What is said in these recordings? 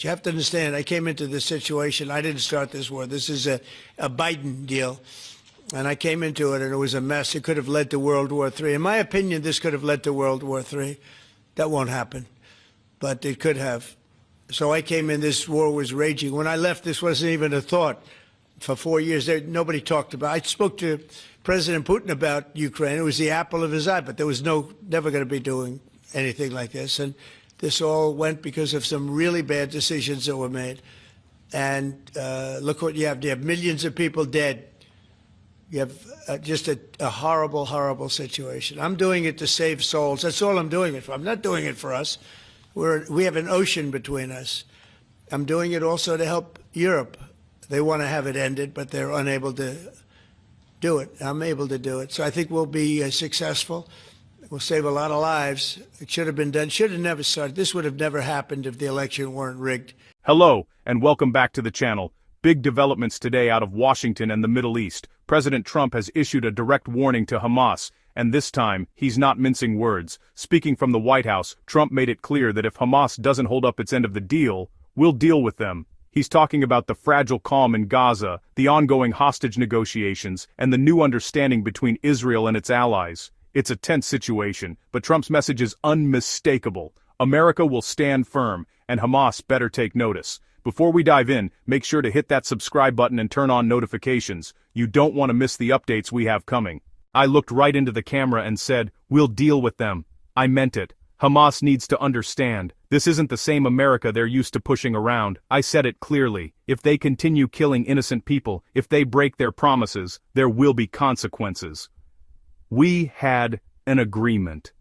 You have to understand, I came into this situation. I didn't start this war. This is a Biden deal. And I came into it, and it was a mess. It could have led to World War III. In my opinion, this could have led to World War III. That won't happen. But it could have. So I came in, this war was raging. When I left, this wasn't even a thought. For 4 years, nobody talked about it. I spoke to President Putin about Ukraine. It was the apple of his eye, but there was never going to be doing anything like this. And this all went because of some really bad decisions that were made. And look what you have. You have millions of people dead. You have just a horrible, horrible situation. I'm doing it to save souls. That's all I'm doing it for. I'm not doing it for us. We have an ocean between us. I'm doing it also to help Europe. They want to have it ended, but they're unable to do it. I'm able to do it. So I think we'll be successful. We'll save a lot of lives. It should have been done. Should have never started. This would have never happened if the election weren't rigged. Hello, and welcome back to the channel. Big developments today out of Washington and the Middle East. President Trump has issued a direct warning to Hamas, and this time, he's not mincing words. Speaking from the White House, Trump made it clear that if Hamas doesn't hold up its end of the deal, we'll deal with them. He's talking about the fragile calm in Gaza, the ongoing hostage negotiations, and the new understanding between Israel and its allies. It's a tense situation, but Trump's message is unmistakable. America will stand firm, and Hamas better take notice. Before we dive in, make sure to hit that subscribe button and turn on notifications. You don't want to miss the updates we have coming. I looked right into the camera and said, we'll deal with them. I meant it. Hamas needs to understand, this isn't the same America they're used to pushing around. I said it clearly. If they continue killing innocent people, if they break their promises, there will be consequences. We had an agreement.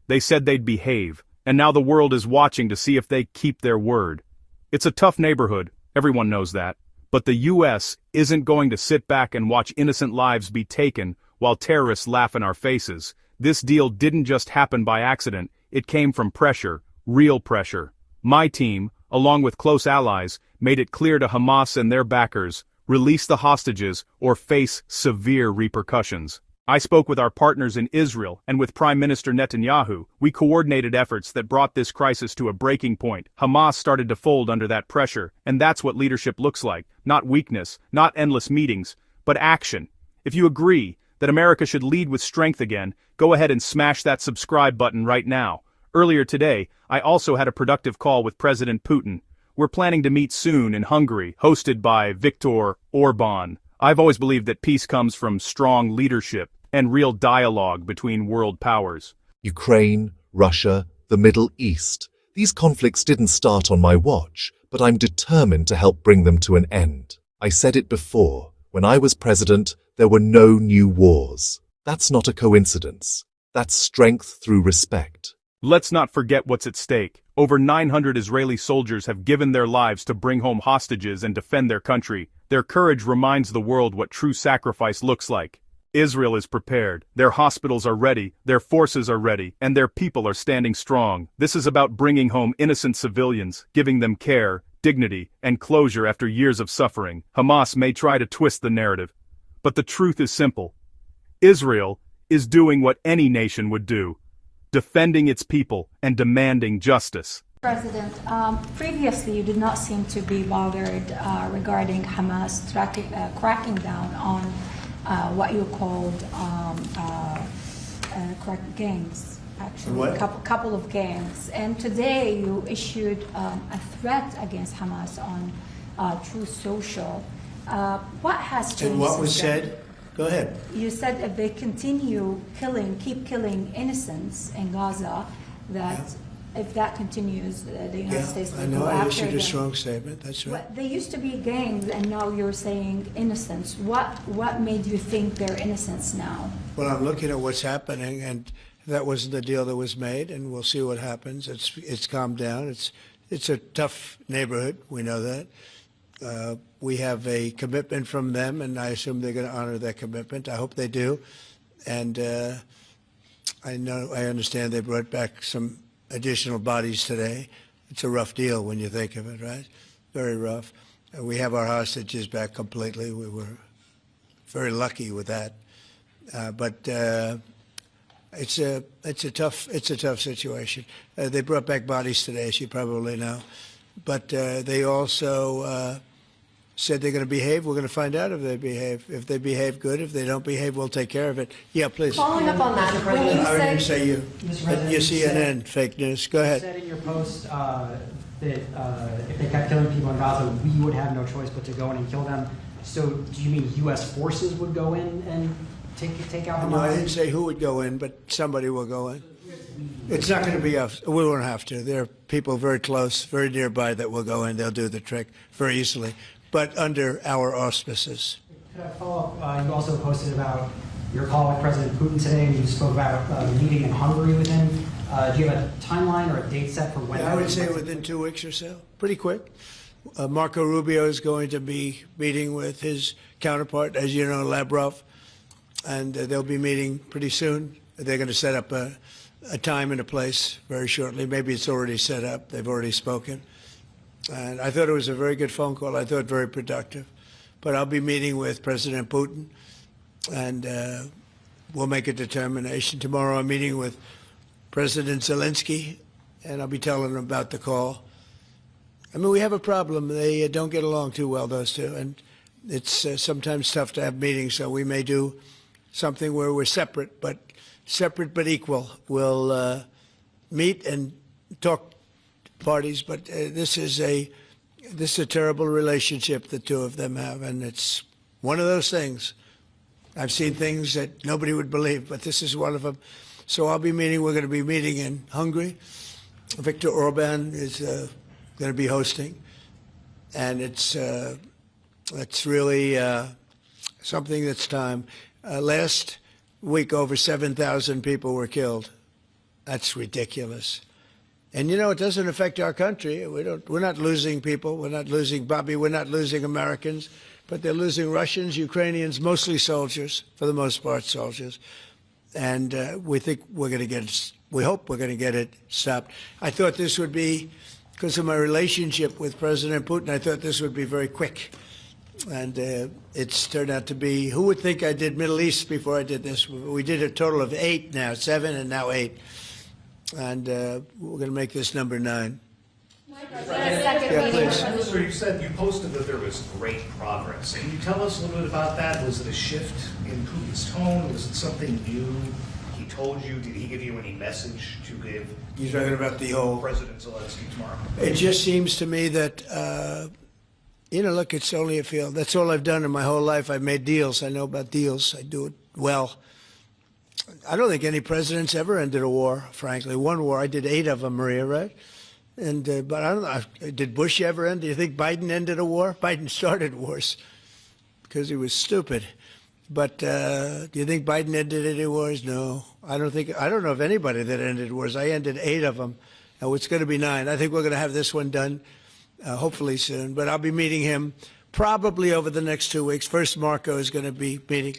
They said they'd behave, and now the world is watching to see if they keep their word. It's a tough neighborhood, everyone knows that. But the U.S. isn't going to sit back and watch innocent lives be taken while terrorists laugh in our faces. This deal didn't just happen by accident, it came from pressure, real pressure. My team, along with close allies, made it clear to Hamas and their backers, release the hostages or face severe repercussions. I spoke with our partners in Israel and with Prime Minister Netanyahu. We coordinated efforts that brought this crisis to a breaking point. Hamas started to fold under that pressure, and that's what leadership looks like. Not weakness, not endless meetings, but action. If you agree that America should lead with strength again, go ahead and smash that subscribe button right now. Earlier today, I also had a productive call with President Putin. We're planning to meet soon in Hungary, hosted by Viktor Orbán. I've always believed that peace comes from strong leadership and real dialogue between world powers. Ukraine, Russia, the Middle East. These conflicts didn't start on my watch, but I'm determined to help bring them to an end. I said it before, when I was president, there were no new wars. That's not a coincidence. That's strength through respect. Let's not forget what's at stake. Over 900 Israeli soldiers have given their lives to bring home hostages and defend their country. Their courage reminds the world what true sacrifice looks like. Israel is prepared, their hospitals are ready, their forces are ready, and their people are standing strong. This is about bringing home innocent civilians, giving them care, dignity, and closure after years of suffering. Hamas may try to twist the narrative, but the truth is simple. Israel is doing what any nation would do, defending its people and demanding justice. President, previously you did not seem to be bothered regarding Hamas cracking down on what you called gangs, actually, a couple of gangs. And today you issued a threat against Hamas on Truth Social. What has changed? And what was said? Go ahead. You said if they continue keep killing innocents in Gaza, that if that continues, the United States will go after them. I issued a strong statement, that's right. They used to be gangs, and now you're saying innocents. What made you think they're innocents now? Well, I'm looking at what's happening, and that wasn't the deal that was made, and we'll see what happens. It's calmed down. It's a tough neighborhood, we know that. We have a commitment from them, and I assume they're going to honor that commitment. I hope they do. And I understand they brought back some additional bodies today. It's a rough deal when you think of it, right? Very rough. We have our hostages back completely. We were very lucky with that. But it's a tough situation. They brought back bodies today, as you probably know. but they also said they're going to behave. We're going to find out if they behave. If they behave good, if they don't behave, we'll take care of it. Yeah, please. Following up on that, when you I didn't said say you. You CNN, fake news. Go ahead. You said in your post that if they kept killing people in Gaza, we would have no choice but to go in and kill them. So do you mean U.S. forces would go in and take out Hamas? No, I didn't say who would go in, but somebody will go in. It's not going to be us. We won't have to. There are people very close, very nearby that will go in. They'll do the trick very easily, but under our auspices. Could I follow up? You also posted about your call with President Putin today, and you spoke about a meeting in Hungary with him. Do you have a timeline or a date set for when? I would say within 2 weeks or so, pretty quick. Marco Rubio is going to be meeting with his counterpart, as you know, Lavrov, and they'll be meeting pretty soon. They're going to set up a time and a place very shortly. Maybe it's already set up. They've already spoken. And I thought it was a very good phone call. I thought very productive. But I'll be meeting with President Putin, and we'll make a determination. Tomorrow I'm meeting with President Zelensky, and I'll be telling him about the call. I mean, we have a problem. They don't get along too well, those two, and it's sometimes tough to have meetings, so we may do something where we're separate but equal. We'll meet and talk parties, but this is a terrible relationship the two of them have, and it's one of those things. I've seen things that nobody would believe, but this is one of them. So we're going to be meeting in Hungary. Viktor Orbán is going to be hosting, and it's really something that's time. Last week, over 7,000 people were killed. That's ridiculous. And you know, it doesn't affect our country. We're not losing people. We're not losing Bobby. We're not losing Americans, but they're losing Russians, Ukrainians, mostly soldiers, for the most part, soldiers. And we think we're going to get it. We hope we're going to get it stopped. I thought this would be, because of my relationship with President Putin, I thought this would be very quick. And it's turned out to be, who would think I did Middle East before I did this? We did a total of 8 now, 7 and now 8. And we're going to make this number 9. Yeah, please. Minister, you said you posted that there was great progress. Can you tell us a little bit about that? Was it a shift in Putin's tone? Was it something new he told you? Did he give you any message to give? You're talking about the whole President Zelensky tomorrow. It just seems to me that, you know, look, it's only a field. That's all I've done in my whole life. I've made deals. I know about deals. I do it well. I don't think any president's ever ended a war, frankly. One war, I did 8 of them, Maria, right? And but I don't know, did Bush ever end? Do you think Biden ended a war? Biden started wars because he was stupid. But do you think Biden ended any wars? No, I don't think. I don't know of anybody that ended wars. I ended 8 of them. Now it's going to be 9. I think we're going to have this one done, hopefully soon. But I'll be meeting him probably over the next 2 weeks. First, Marco is going to be meeting.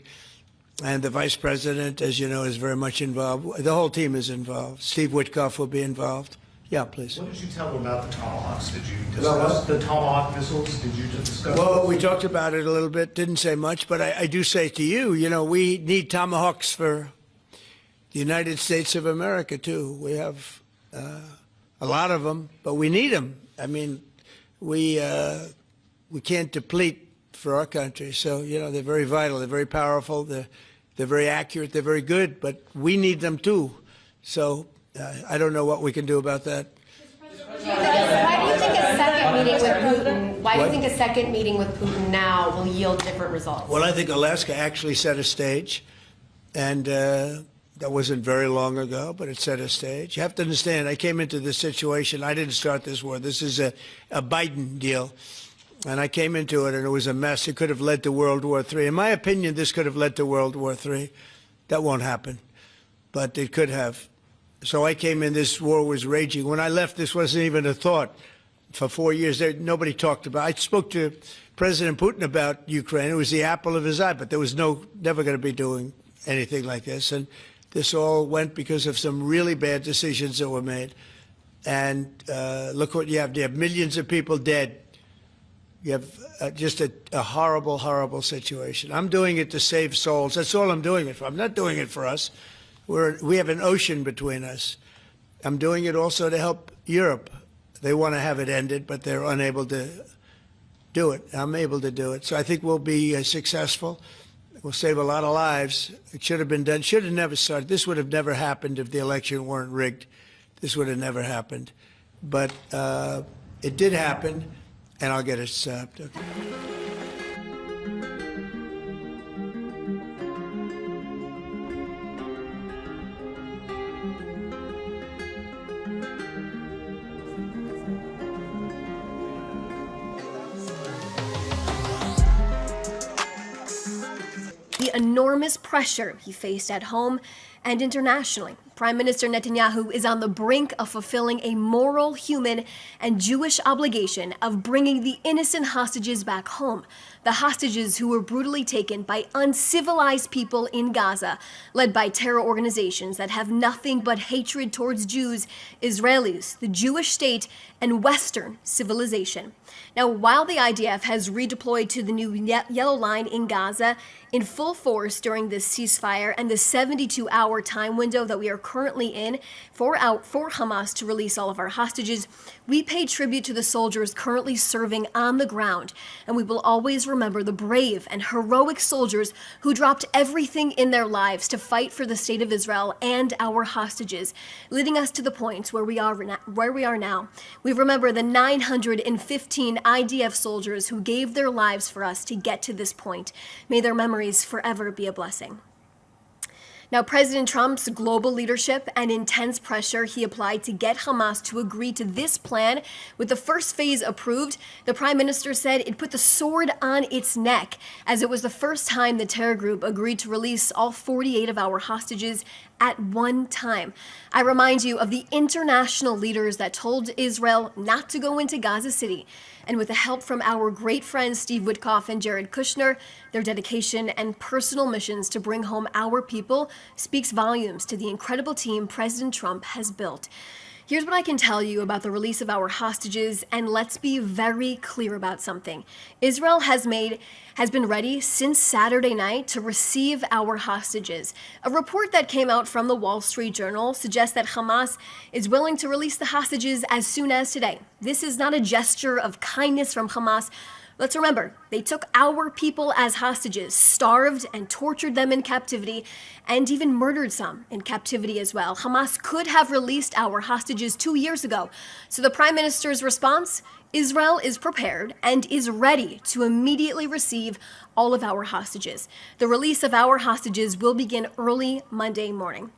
And the vice president, as you know, is very much involved. The whole team is involved. Steve Witkoff will be involved. Yeah, please. What did you tell them about the Tomahawks? Did you discuss the Tomahawk missiles? Did you discuss? Well, we talked about it a little bit. Didn't say much, but I do say to you, you know, we need Tomahawks for the United States of America too. We have a lot of them, but we need them. I mean, we can't deplete for our country. So, you know, they're very vital. They're very powerful. They're very accurate. They're very good, but we need them too. So I don't know what we can do about that. Why do you think a second meeting with Putin? Why do you think a second meeting with Putin now will yield different results? Well, I think Alaska actually set a stage, and that wasn't very long ago, but it set a stage. You have to understand, I came into this situation. I didn't start this war. This is a Biden deal. And I came into it, and it was a mess. It could have led to World War III. In my opinion, this could have led to World War III. That won't happen, but it could have. So I came in, this war was raging. When I left, this wasn't even a thought. For 4 years, nobody talked about it. I spoke to President Putin about Ukraine. It was the apple of his eye, but there was never going to be doing anything like this. And this all went because of some really bad decisions that were made. And look what you have. You have millions of people dead. You have just a horrible, horrible situation. I'm doing it to save souls. That's all I'm doing it for. I'm not doing it for us. We have an ocean between us. I'm doing it also to help Europe They want to have it ended, but they're unable to do it. I'm able to do it. So I think we'll be successful. We'll save a lot of lives. It should have been done. Should have never started. This would have never happened if the election weren't rigged. This would have never happened. But it did happen, and I'll get it stopped. Okay. The enormous pressure he faced at home and internationally. Prime Minister Netanyahu is on the brink of fulfilling a moral, human, and Jewish obligation of bringing the innocent hostages back home. The hostages who were brutally taken by uncivilized people in Gaza, led by terror organizations that have nothing but hatred towards Jews, Israelis, the Jewish state, and Western civilization. Now, while the IDF has redeployed to the new yellow line in Gaza in full force during this ceasefire and the 72-hour time window that we are currently in for Hamas to release all of our hostages, we pay tribute to the soldiers currently serving on the ground, and we will always remember the brave and heroic soldiers who dropped everything in their lives to fight for the state of Israel and our hostages, leading us to the point where we are now. We remember the 915 IDF soldiers who gave their lives for us to get to this point. May their memories forever be a blessing. Now, President Trump's global leadership and intense pressure he applied to get Hamas to agree to this plan, with the first phase approved, the Prime Minister said it put the sword on its neck, as it was the first time the terror group agreed to release all 48 of our hostages at one time. I remind you of the international leaders that told Israel not to go into Gaza City. And with the help from our great friends Steve Witkoff and Jared Kushner, their dedication and personal missions to bring home our people speaks volumes to the incredible team President Trump has built. Here's what I can tell you about the release of our hostages, and let's be very clear about something. Israel has been ready since Saturday night to receive our hostages. A report that came out from the Wall Street Journal suggests that Hamas is willing to release the hostages as soon as today. This is not a gesture of kindness from Hamas. Let's remember, they took our people as hostages, starved and tortured them in captivity, and even murdered some in captivity as well. Hamas could have released our hostages 2 years ago. So the Prime Minister's response? Israel is prepared and is ready to immediately receive all of our hostages. The release of our hostages will begin early Monday morning.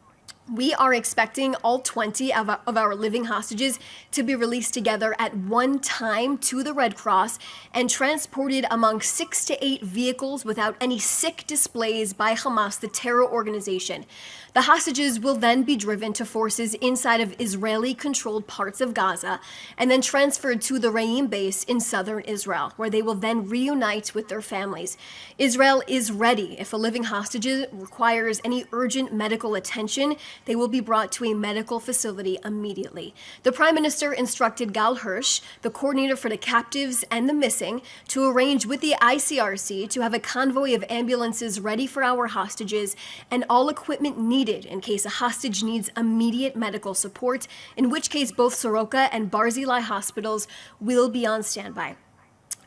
We are expecting all 20 of our living hostages to be released together at one time to the Red Cross and transported among 6 to 8 vehicles without any sick displays by Hamas, the terror organization. The hostages will then be driven to forces inside of Israeli-controlled parts of Gaza and then transferred to the Rayim base in southern Israel, where they will then reunite with their families. Israel is ready. If a living hostage requires any urgent medical attention, they will be brought to a medical facility immediately. The Prime Minister instructed Gal Hirsch, the coordinator for the captives and the missing, to arrange with the ICRC to have a convoy of ambulances ready for our hostages and all equipment needed in case a hostage needs immediate medical support, in which case both Soroka and Barzilai hospitals will be on standby.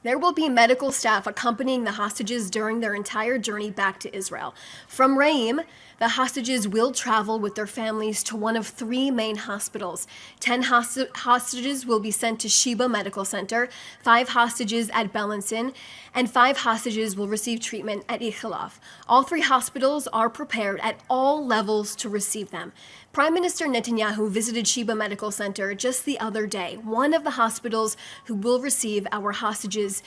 There will be medical staff accompanying the hostages during their entire journey back to Israel. From Rayim, the hostages will travel with their families to one of 3 main hospitals. 10 hostages will be sent to Sheba Medical Center, 5 hostages at Belenson, and 5 hostages will receive treatment at Ichilov. All 3 hospitals are prepared at all levels to receive them. Prime Minister Netanyahu visited Sheba Medical Center just the other day, one of the hospitals who will receive our hostages,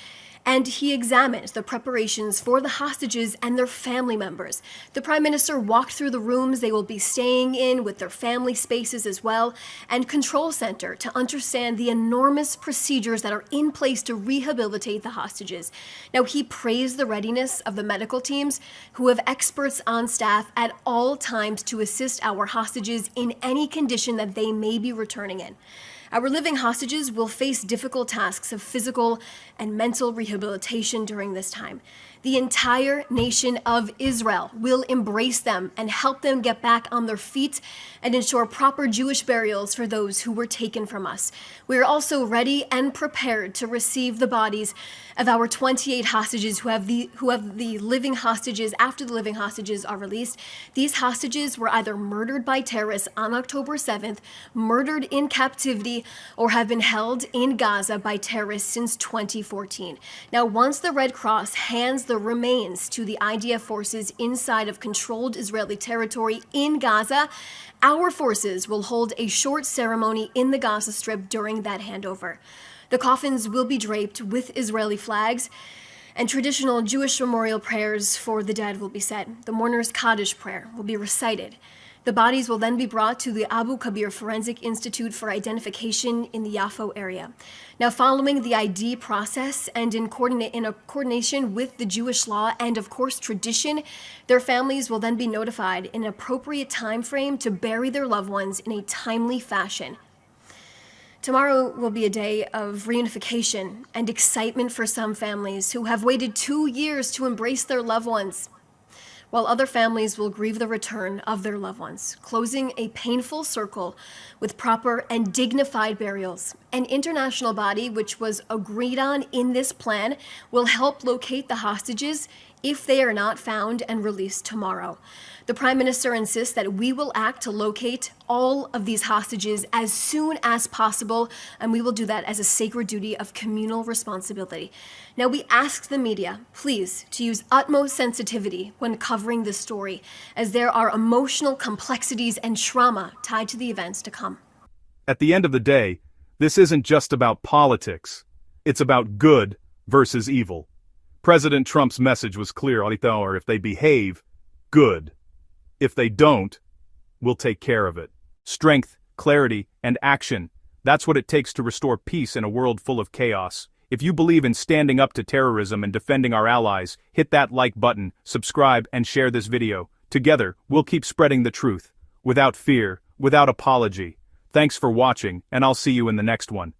and he examined the preparations for the hostages and their family members. The Prime Minister walked through the rooms they will be staying in with their family spaces as well, and control center to understand the enormous procedures that are in place to rehabilitate the hostages. Now, he praised the readiness of the medical teams who have experts on staff at all times to assist our hostages in any condition that they may be returning in. Our living hostages will face difficult tasks of physical and mental rehabilitation during this time. The entire nation of Israel will embrace them and help them get back on their feet and ensure proper Jewish burials for those who were taken from us. We are also ready and prepared to receive the bodies of our 28 hostages who have the living hostages after the living hostages are released. These hostages were either murdered by terrorists on October 7th, murdered in captivity, or have been held in Gaza by terrorists since 2014. Now, once the Red Cross hands the remains to the IDF forces inside of controlled Israeli territory in Gaza, our forces will hold a short ceremony in the Gaza Strip during that handover. The coffins will be draped with Israeli flags, and traditional Jewish memorial prayers for the dead will be said. The mourner's Kaddish prayer will be recited. The bodies will then be brought to the Abu Kabir Forensic Institute for identification in the Yafo area. Now, following the ID process and in coordination with the Jewish law and, of course, tradition, their families will then be notified in an appropriate time frame to bury their loved ones in a timely fashion. Tomorrow will be a day of reunification and excitement for some families who have waited 2 years to embrace their loved ones, while other families will grieve the return of their loved ones, closing a painful circle with proper and dignified burials. An international body, which was agreed on in this plan, will help locate the hostages if they are not found and released tomorrow. The Prime Minister insists that we will act to locate all of these hostages as soon as possible, and we will do that as a sacred duty of communal responsibility. Now, we ask the media, please, to use utmost sensitivity when covering this story, as there are emotional complexities and trauma tied to the events to come. At the end of the day, this isn't just about politics. It's about good versus evil. President Trump's message was clear, or if they behave, good. If they don't, we'll take care of it. Strength, clarity, and action. That's what it takes to restore peace in a world full of chaos. If you believe in standing up to terrorism and defending our allies, hit that like button, subscribe, and share this video. Together, we'll keep spreading the truth. Without fear, without apology. Thanks for watching, and I'll see you in the next one.